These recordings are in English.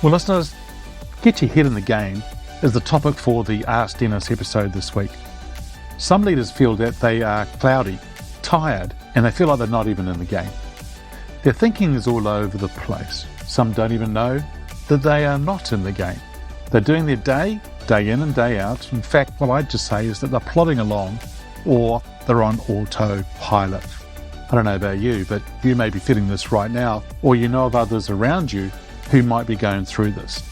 Well, listeners, get your head in the game is the topic for the Ask Denis episode this week. Some leaders feel that they are cloudy, tired, and they feel like they're not even in the game. Their thinking is all over the place. Some don't even know that they are not in the game. They're doing their day in and day out. In fact, what I'd just say is that they're plodding along or they're on autopilot. I don't know about you, but you may be feeling this right now, or you know of others around you who might be going through this.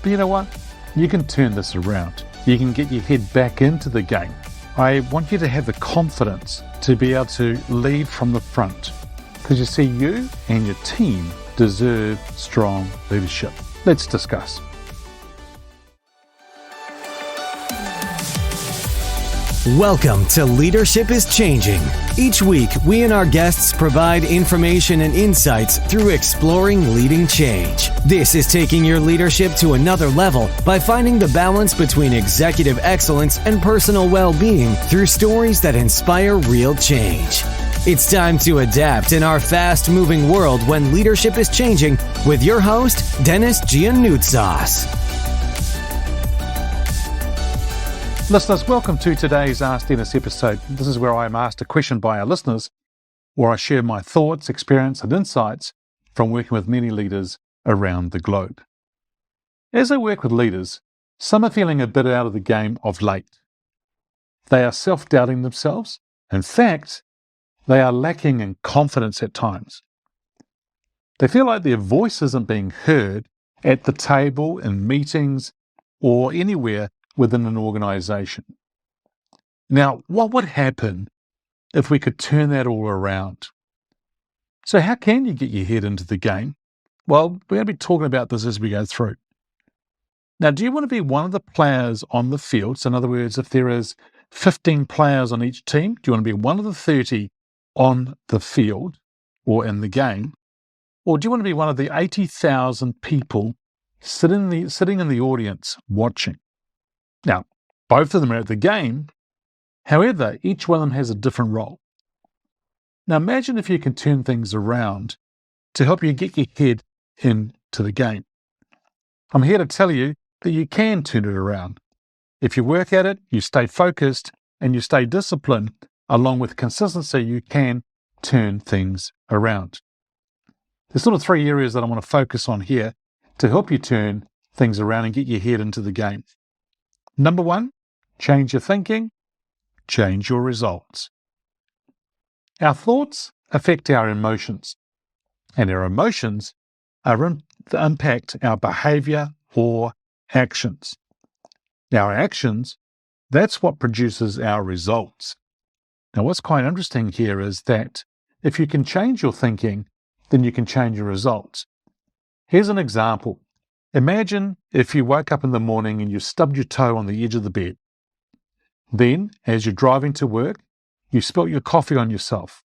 But you know what? You can turn this around. You can get your head back into the game. I want you to have the confidence to be able to lead from the front, because you see, you and your team deserve strong leadership. Let's discuss. Welcome to Leadership is Changing. Each week, we and our guests provide information and insights through exploring leading change. This is taking your leadership to another level by finding the balance between executive excellence and personal well-being through stories that inspire real change. It's time to adapt in our fast-moving world when leadership is changing with your host, Denis Gianoutsos. Listeners, welcome to today's Ask Denis episode. This is where I am asked a question by our listeners, where I share my thoughts, experience, and insights from working with many leaders around the globe. As I work with leaders, some are feeling a bit out of the game of late. They are self-doubting themselves. In fact, they are lacking in confidence at times. They feel like their voice isn't being heard at the table, in meetings, or anywhere within an organization. Now, what would happen if we could turn that all around? So how can you get your head into the game? Well, we're going to be talking about this as we go through. Now, do you want to be one of the players on the field? So in other words, if there is 15 players on each team, do you want to be one of the 30 on the field or in the game? Or do you want to be one of the 80,000 people sitting in the audience watching? Now, both of them are at the game. However, each one of them has a different role. Now, imagine if you can turn things around to help you get your head into the game. I'm here to tell you that you can turn it around. If you work at it, you stay focused, and you stay disciplined, along with consistency, you can turn things around. There's sort of three areas that I want to focus on here to help you turn things around and get your head into the game. Number one, change your thinking, change your results. Our thoughts affect our emotions, and our emotions impact our behavior or actions. Now, our actions, that's what produces our results. Now, what's quite interesting here is that if you can change your thinking, then you can change your results. Here's an example. Imagine if you woke up in the morning and you stubbed your toe on the edge of the bed. Then, as you're driving to work, you spilt your coffee on yourself.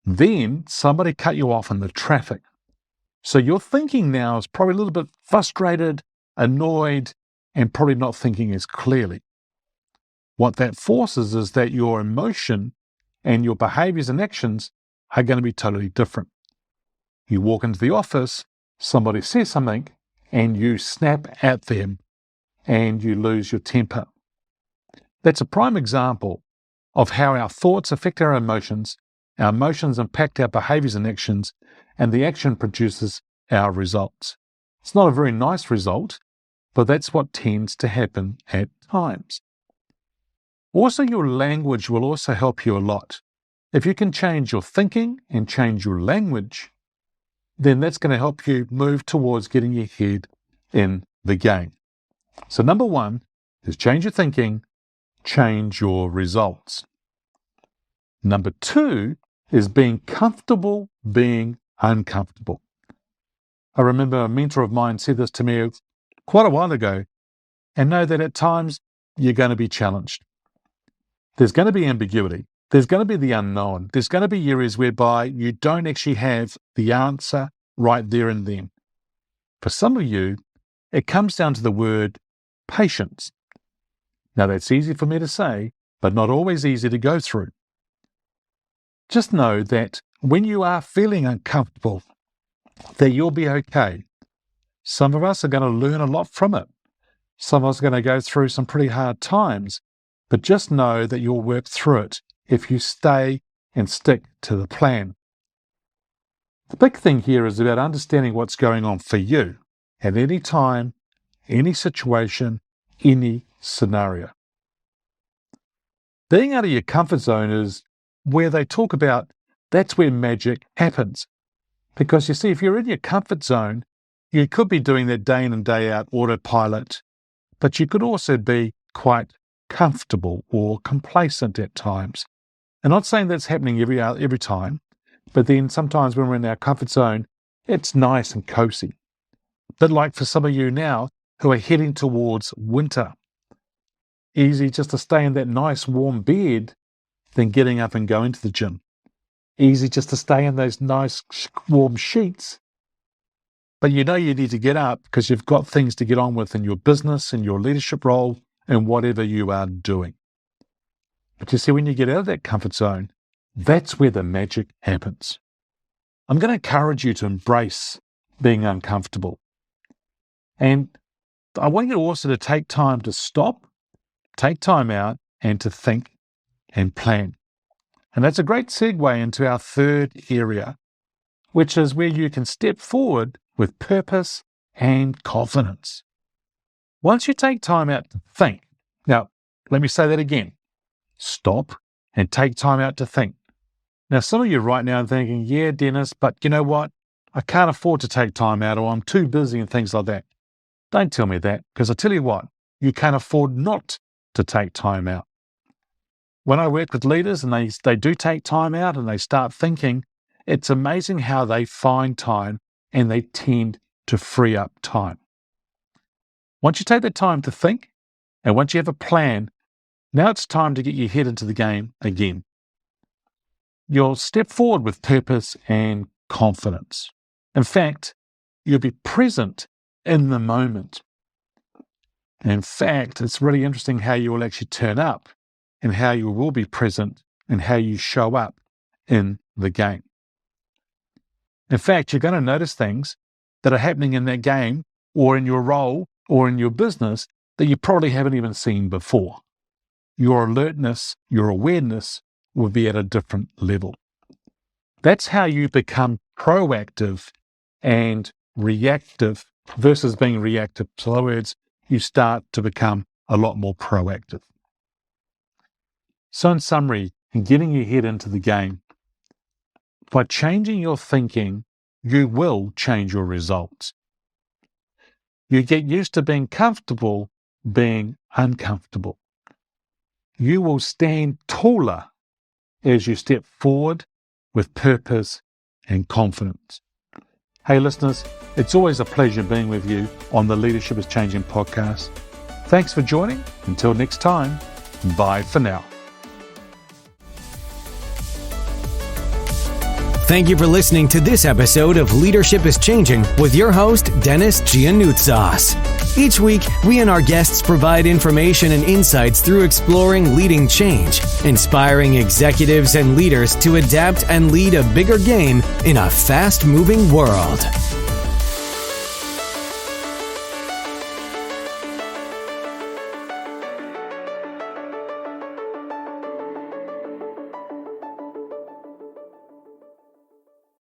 Then, somebody cut you off in the traffic. So your thinking now is probably a little bit frustrated, annoyed, and probably not thinking as clearly. What that forces is that your emotion and your behaviors and actions are going to be totally different. You walk into the office, somebody says something, and you snap at them and you lose your temper. That's a prime example of how our thoughts affect our emotions impact our behaviors and actions, and the action produces our results. It's not a very nice result, but that's what tends to happen at times. Also, your language will also help you a lot. If you can change your thinking and change your language, then that's going to help you move towards getting your head in the game. So number one is change your thinking, change your results. Number two is being comfortable being uncomfortable. I remember a mentor of mine said this to me quite a while ago, and know that at times you're going to be challenged. There's going to be ambiguity. There's going to be the unknown. There's going to be areas whereby you don't actually have the answer right there and then. For some of you, it comes down to the word patience. Now, that's easy for me to say, but not always easy to go through. Just know that when you are feeling uncomfortable, that you'll be okay. Some of us are going to learn a lot from it. Some of us are going to go through some pretty hard times, but just know that you'll work through it if you stay and stick to the plan. The big thing here is about understanding what's going on for you at any time, any situation, any scenario. Being out of your comfort zone is where they talk about that's where magic happens. Because you see, if you're in your comfort zone, you could be doing that day in and day out autopilot, but you could also be quite comfortable or complacent at times. I'm not saying that's happening every time, but then sometimes when we're in our comfort zone, it's nice and cozy. But like for some of you now who are heading towards winter, easy just to stay in that nice warm bed than getting up and going to the gym. Easy just to stay in those nice warm sheets. But you know you need to get up because you've got things to get on with in your business, in your leadership role, and whatever you are doing. But you see, when you get out of that comfort zone, that's where the magic happens. I'm going to encourage you to embrace being uncomfortable. And I want you also to take time to stop, take time out, and to think and plan. And that's a great segue into our third area, which is where you can step forward with purpose and confidence. Once you take time out to think, now let me say that again, stop and take time out to think. Now some of you right now are thinking, yeah, Dennis, but you know what? I can't afford to take time out, or I'm too busy and things like that. Don't tell me that, because I tell you what, you can't afford not to take time out. When I work with leaders and they do take time out and they start thinking, it's amazing how they find time and they tend to free up time. Once you take that time to think, and once you have a plan, now it's time to get your head into the game again. You'll step forward with purpose and confidence. In fact, you'll be present in the moment. In fact, it's really interesting how you will actually turn up and how you will be present and how you show up in the game. In fact, you're going to notice things that are happening in that game or in your role or in your business that you probably haven't even seen before. Your alertness, your awareness will be at a different level. That's how you become proactive and reactive versus being reactive. So in other words, you start to become a lot more proactive. So in summary, in getting your head into the game, by changing your thinking, you will change your results. You get used to being comfortable being uncomfortable. You will stand taller as you step forward with purpose and confidence. Hey listeners, it's always a pleasure being with you on the Leadership is Changing podcast. Thanks for joining. Until next time, bye for now. Thank you for listening to this episode of Leadership is Changing with your host, Denis Gianoutsos. Each week, we and our guests provide information and insights through exploring leading change, inspiring executives and leaders to adapt and lead a bigger game in a fast-moving world.